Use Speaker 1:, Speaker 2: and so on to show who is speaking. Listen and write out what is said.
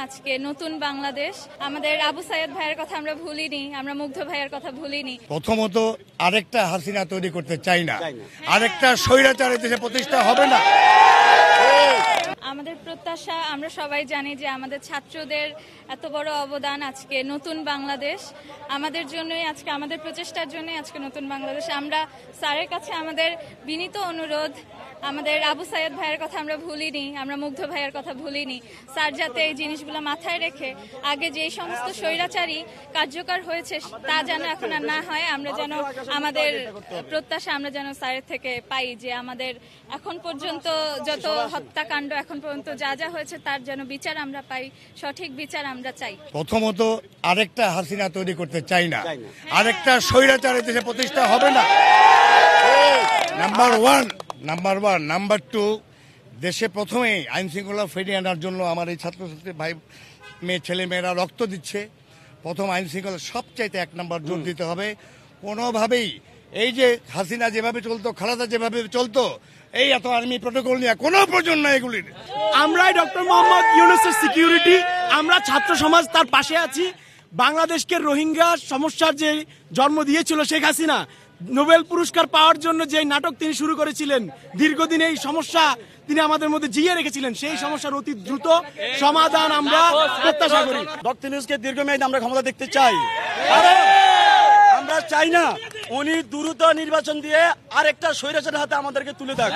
Speaker 1: আজকে নতুন বাংলাদেশ, আমাদের আবু সাইদ ভাইয়ের কথা আমরা ভুলিনি, আমরা মুগ্ধ ভাইয়ের কথা ভুলিনি।
Speaker 2: প্রথমত আরেকটা হাসিনা তৈরি করতে চাই না, আরেকটা স্বৈরাচার দেশে প্রতিষ্ঠা হবে না।
Speaker 1: আমাদের প্রত্যাশা, আমরা সবাই জানি যে আমাদের ছাত্রদের এত বড় অবদান আজকে নতুন বাংলাদেশ, আমাদের জন্যই আজকে, আমাদের প্রচেষ্টার জন্যই আজকে নতুন বাংলাদেশ। আমরা স্যারের কাছে আমাদের বিনীত অনুরোধ, আমাদের আবু সাইদ ভাইয়ের কথা আমরা ভুলিনি, আমরা মুগ্ধ ভাইয়ের কথা ভুলিনি। স্যার যাতে এই জিনিসগুলো মাথায় রেখে আগে যে সমস্ত স্বৈরাচারী কার্যকর হয়েছে তা যেন এখন আর না হয়। আমরা যেন আমাদের প্রত্যাশা আমরা যেন স্যারের থেকে পাই যে আমাদের এখন পর্যন্ত যত হত্যাকাণ্ড এখন পর্যন্ত যা যা হয়েছে তার যেন বিচার আমরা পাই, সঠিক বিচার আমরা চাই।
Speaker 2: প্রথমত আরেকটা হাসিনা তৈরি করতে চাই না, আরেকটা স্বৈরাচার দেশে প্রতিষ্ঠা হবে না। Number one. নাম্বার টু, দেশে প্রথমেই আইন শৃঙ্খলা ফিরিয়ে আনার জন্য আমার এই ছাত্রছাত্রী ভাই মেয়ে ছেলে মেয়েরা রক্ত দিচ্ছে। প্রথম আইন শৃঙ্খলা সবচাইতে 1 নম্বর জোর দিতে হবে। কোনোভাবেই এই যে হাসিনা যেভাবে চলতো, খালেদা যেভাবে চলতো, এই এত আর্মি প্রটোকল নিয়ে কোনো প্রয়োজন নাই এগুলির।
Speaker 3: আমরাই ডক্টর মোহাম্মদ ইউনূসের সিকিউরিটি, আমরা ছাত্র সমাজ তার পাশে আছি। বাংলাদেশকে রোহিঙ্গা সমস্যার যে জন্ম দিয়েছিল শেখ হাসিনা, নোবেল পুরস্কার পাওয়ার জন্য যে নাটক তিনি শুরু করেছিলেন, দীর্ঘদিন এই সমস্যা তিনি আমাদের মধ্যে জিয়ে রেখেছিলেন, সেই সমস্যার অতি দ্রুত সমাধান আমরা প্রত্যাশা করি।
Speaker 4: ডক্টর ইউনূসকে দীর্ঘমেয়াদী আমরা ক্ষমতা দেখতে চাই। আমরা চাই না উনি দ্রুত নির্বাচন দিয়ে আরেকটা স্বৈরাচারের হাতে আমাদেরকে তুলে দেন।